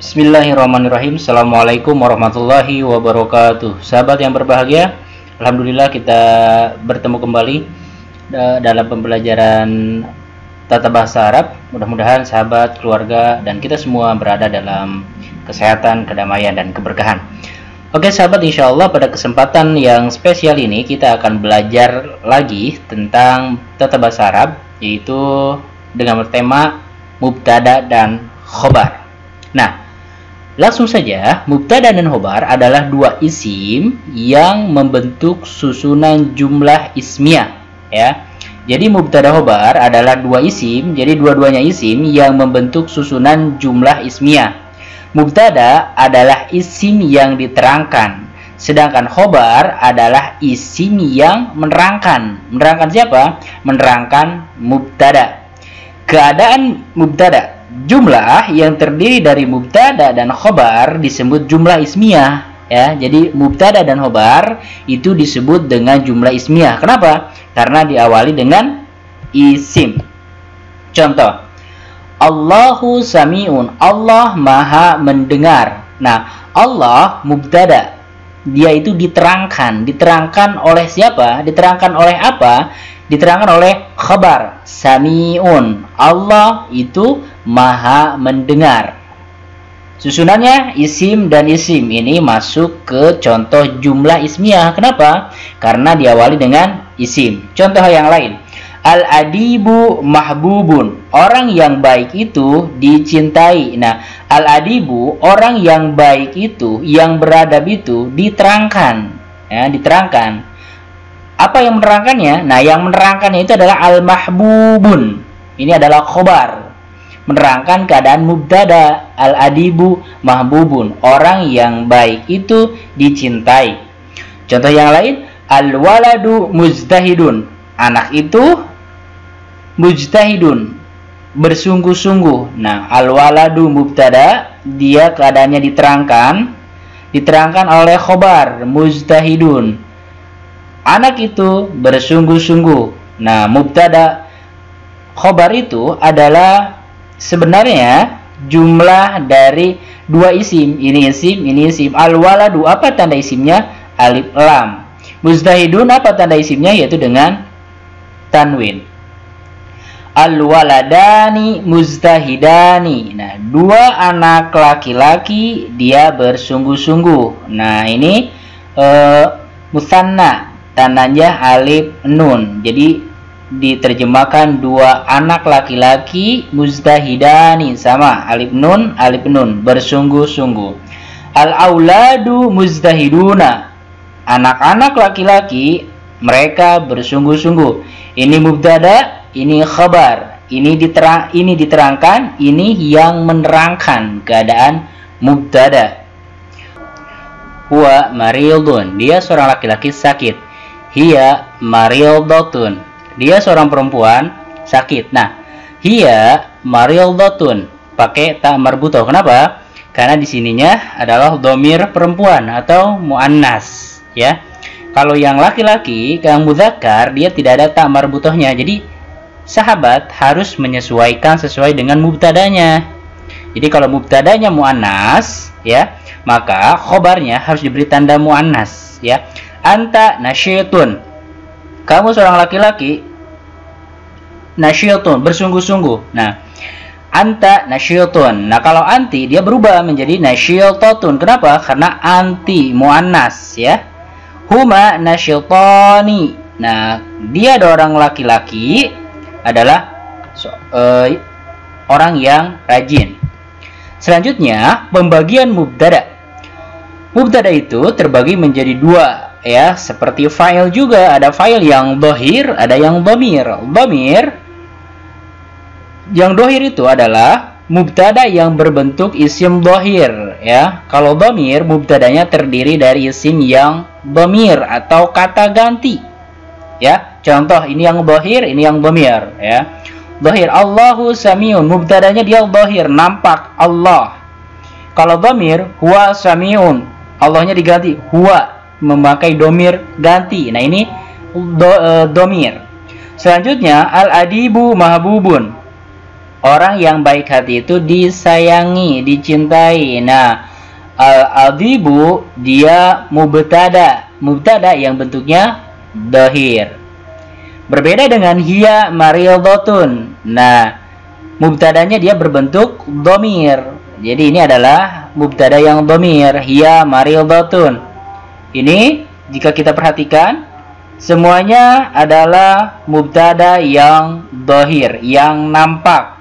Bismillahirrahmanirrahim. Assalamualaikum warahmatullahi wabarakatuh. Sahabat yang berbahagia, alhamdulillah kita bertemu kembali dalam pembelajaran tata bahasa Arab. Mudah-mudahan sahabat, keluarga, dan kita semua berada dalam kesehatan, kedamaian, dan keberkahan. Oke sahabat, insya Allah pada kesempatan yang spesial ini kita akan belajar lagi tentang tata bahasa Arab, yaitu dengan bertema mubtada dan khobar. Nah, langsung saja, mubtada dan khobar adalah dua isim yang membentuk susunan jumlah ismiyah, ya. Jadi mubtada khobar adalah dua isim, jadi dua-duanya isim yang membentuk susunan jumlah ismiyah. Mubtada adalah isim yang diterangkan, sedangkan khobar adalah isim yang menerangkan. Menerangkan siapa? Menerangkan mubtada. Keadaan mubtada, jumlah yang terdiri dari mubtada dan khobar disebut jumlah ismiyah, ya. Jadi mubtada dan khobar itu disebut dengan jumlah ismiyah. Kenapa? Karena diawali dengan isim. Contoh, Allahu sami'un, Allah maha mendengar. Nah, Allah mubtada, dia itu diterangkan. Diterangkan oleh siapa? Diterangkan oleh apa? Diterangkan oleh khabar, sami'un, Allah itu maha mendengar. Susunannya isim dan isim ini masuk ke contoh jumlah ismiyah. Kenapa? Karena diawali dengan isim. Contoh yang lain, al-adibu mahbubun, orang yang baik itu dicintai. Nah, al-adibu, orang yang baik itu, yang beradab itu diterangkan, ya, diterangkan. Apa yang menerangkannya? Nah, yang menerangkannya itu adalah al-mahbubun. Ini adalah khobar, menerangkan keadaan mubtada. Al-adibu mahbubun, orang yang baik itu dicintai. Contoh yang lain, al-waladu mujtahidun, anak itu mujtahidun, bersungguh-sungguh. Nah, al-waladu mubtada, dia keadaannya diterangkan oleh khobar, mujtahidun, anak itu bersungguh-sungguh. Nah, mubtada khobar itu adalah sebenarnya jumlah dari dua isim. Ini isim, ini isim. Al-waladu, apa tanda isimnya? Alif lam. Mujtahidun, apa tanda isimnya? Yaitu dengan tanwin. Al-waladani mujtahidani. Nah, dua anak laki-laki dia bersungguh-sungguh. Nah, ini musanna, tandanya alif nun. Jadi diterjemahkan dua anak laki-laki mujtahidani, sama alif nun bersungguh-sungguh. Al-auladu mujtahiduna, anak-anak laki-laki mereka bersungguh-sungguh. Ini mubtada, ini khabar, ini diterangkan, ini yang menerangkan keadaan mubtada. Huwa marildun, dia seorang laki-laki sakit. Hiya marildatun, dia seorang perempuan sakit. Nah, hiya marildatun pakai ta marbutoh. Kenapa? Karena di sininya adalah dhamir perempuan atau muannas, ya. Kalau yang laki-laki, yang mudzakkar, dia tidak ada ta marbutohnya. Jadi sahabat harus menyesuaikan sesuai dengan mubtadanya. Jadi kalau mubtadanya muannas, ya, maka khobarnya harus diberi tanda muannas, ya. Anta nasyitun, kamu seorang laki-laki, nasyitun, bersungguh-sungguh. Nah, anta nasyitun. Nah, kalau anti dia berubah menjadi nasyitatun. Kenapa? Karena anti muannas, ya. Huma nasyitani. Nah, dia ada orang laki-laki adalah orang yang rajin. Selanjutnya, pembagian mubtada. Mubtada itu terbagi menjadi dua, ya, seperti fa'il juga. Ada fa'il yang dhahir, ada yang dhamir. Dhamir yang dhahir itu adalah mubtada yang berbentuk isim dhahir, ya. Kalau dhamir, mubtadanya terdiri dari isim yang dhamir atau kata ganti, ya. Contoh, ini yang dhahir, ini yang dhamir, ya. Dhahir, Allahu sami'un, mubtadanya dia dhahir, nampak Allah. Kalau dhamir, huwa sami'un, Allahnya diganti huwa, memakai dhamir ganti. Nah, ini dhamir. Selanjutnya, al-adibu mahbubun, Orang yang baik hati itu disayangi, dicintai. Nah, al-adibu dia mubtada. Mubtada yang bentuknya dhahir. Berbeda dengan hiya mariyadatun. Nah, mubtadanya dia berbentuk dhamir. Jadi ini adalah mubtada yang dhamir, hiya mariyadatun. Ini jika kita perhatikan semuanya adalah mubtada yang dhahir, yang nampak.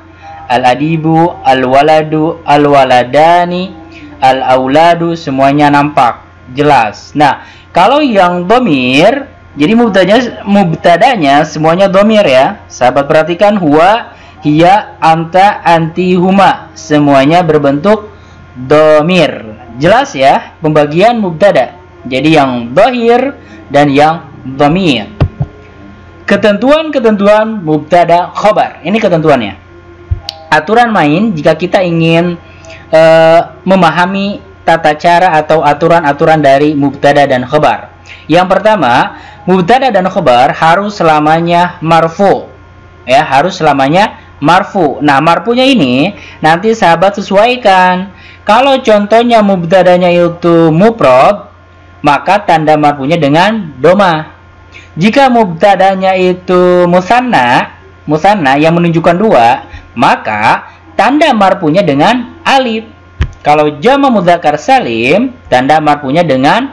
Al-adibu, al-waladu, al-waladani, al-auladu, semuanya nampak, jelas. Nah, kalau yang dhamir, jadi mubtadanya semuanya dhamir ya. Sahabat perhatikan, huwa, hiya, anta, anti, huma, semuanya berbentuk dhamir. Jelas ya pembagian mubtada. Jadi yang dhahir dan yang dhamir. Ketentuan-ketentuan mubtada khobar. Ini ketentuannya. Aturan main jika kita ingin memahami tata cara atau aturan-aturan dari mubtada dan khobar. Yang pertama, mubtada dan khobar harus selamanya marfu. Ya, harus selamanya marfu. Nah, marfunya ini nanti sahabat sesuaikan. Kalau contohnya mubtadanya itu mufrad, maka tanda marfunya dengan doma. Jika mubtadanya itu musanna yang menunjukkan dua, maka tanda marfunya dengan alif. Kalau jama mudzakkar salim, tanda marfunya dengan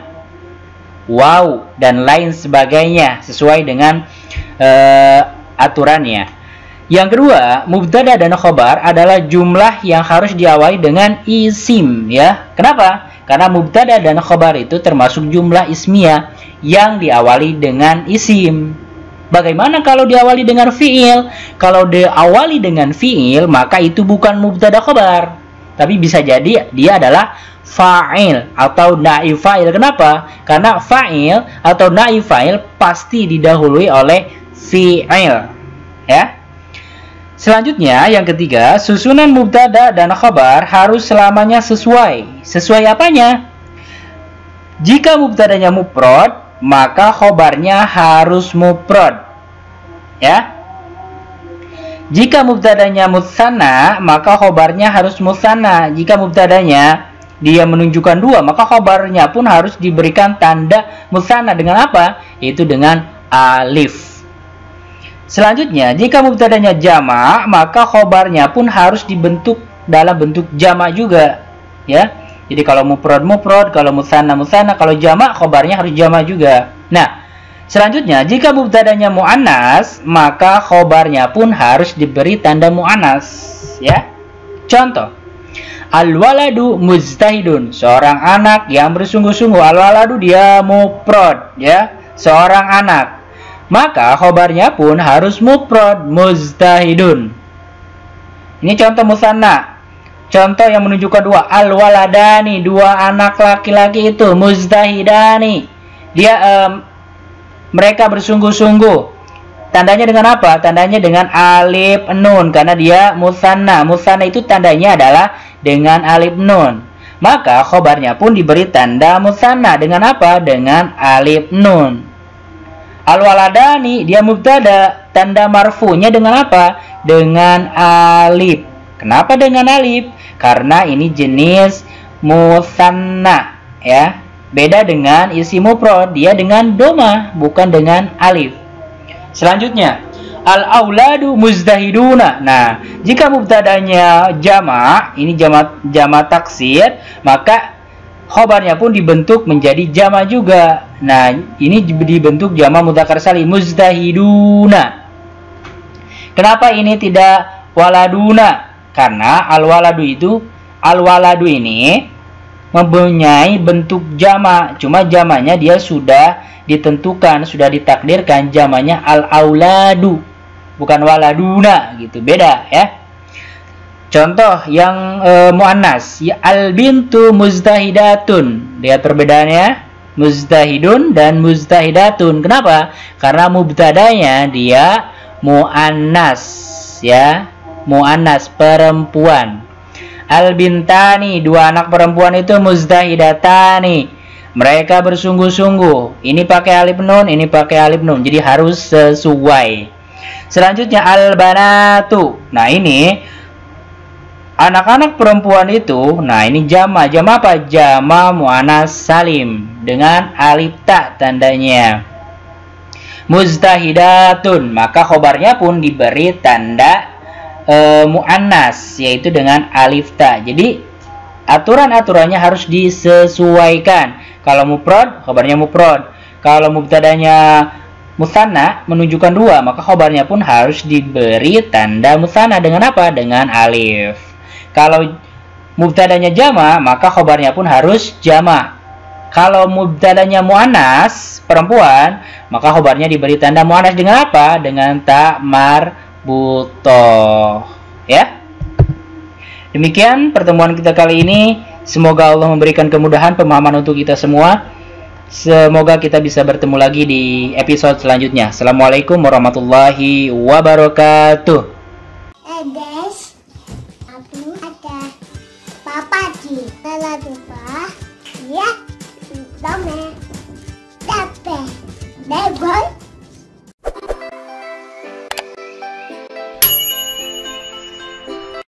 waw dan lain sebagainya sesuai dengan aturannya. Yang kedua, mubtada dan khobar adalah jumlah yang harus diawali dengan isim ya. Kenapa? Karena mubtada dan khobar itu termasuk jumlah ismiyah yang diawali dengan isim. Bagaimana kalau diawali dengan fi'il? Kalau diawali dengan fi'il, maka itu bukan mubtada khobar, tapi bisa jadi dia adalah fa'il atau naib fa'il. Kenapa? Karena fa'il atau naib fa'il pasti didahului oleh fi'il ya. Selanjutnya, yang ketiga, susunan mubtada dan khabar harus selamanya sesuai. Sesuai apanya? Jika mubtadanya mufrad, maka khobarnya harus mufrad. Ya. Jika mubtadanya musanna, maka khobarnya harus musanna. Jika mubtadanya dia menunjukkan dua, maka khobarnya pun harus diberikan tanda musanna dengan apa? Yaitu dengan alif. Selanjutnya, jika mubtadanya jama', maka khobarnya pun harus dibentuk dalam bentuk jama' juga, ya. Jadi kalau mufrad, kalau musanna, kalau jama' khobarnya harus jama' juga. Nah, selanjutnya, jika mubtadanya mu'annas, maka khobarnya pun harus diberi tanda mu'annas, ya. Contoh, al-waladu mujtahidun, seorang anak yang bersungguh-sungguh. Al-waladu dia mufrad, ya, seorang anak. Maka khobarnya pun harus mufrad, mujtahidun. Ini contoh musanna. Contoh yang menunjukkan dua, al-waladani, dua anak laki-laki itu, mujtahidani. Dia mereka bersungguh-sungguh. Tandanya dengan apa? Tandanya dengan alif nun, karena dia musanna. Musanna itu tandanya adalah dengan alif nun. Maka khobarnya pun diberi tanda musanna dengan apa? Dengan alif nun. Al-waladani dia mubtada, tanda marfunya dengan apa? Dengan alif. Kenapa dengan alif? Karena ini jenis musanna, ya. Beda dengan isi mufrad, dia dengan doma, bukan dengan alif. Selanjutnya, al-auladu mujtahiduna. Nah, jika mubtadanya jama', ini jama' taksir, maka khobarnya pun dibentuk menjadi jama' juga. Nah, ini dibentuk jama' mudzakkar salim, mujtahiduna. Kenapa ini tidak waladuna? Karena al-waladu ini mempunyai bentuk jama', cuma jamanya dia sudah ditentukan, sudah ditakdirkan, jamanya al-auladu, bukan waladuna gitu, beda ya. Contoh yang muannas, ya, al-bintu mujtahidatun. Lihat perbedaannya, mujtahidun dan mujtahidatun. Kenapa? Karena mubtadanya dia muannas, ya, muannas, perempuan. Al-bintani, dua anak perempuan itu mujtahidatani. Mereka bersungguh-sungguh. Ini pakai alif nun, ini pakai alif nun. Jadi harus sesuai. Selanjutnya al-banatu. Nah, ini anak-anak perempuan itu, nah ini jama. Jama apa? Jama muannas salim dengan alif ta tandanya. Mujtahidatun, maka khobarnya pun diberi tanda muannas, yaitu dengan alif ta. Jadi aturan-aturannya harus disesuaikan. Kalau mufrad, khobarnya mufrad. Kalau mubtadanya musanna menunjukkan dua, maka khobarnya pun harus diberi tanda musanna dengan apa? Dengan alif. Kalau mubtadanya jama, maka khobarnya pun harus jama. Kalau mubtadanya muannas perempuan, maka khobarnya diberi tanda muannas dengan apa? Dengan ta marbutoh. Ya. Demikian pertemuan kita kali ini. Semoga Allah memberikan kemudahan pemahaman untuk kita semua. Semoga kita bisa bertemu lagi di episode selanjutnya. Assalamualaikum warahmatullahi wabarakatuh. Guys, aku ada papa di dalam rumah. Ya, dome, dape, debol.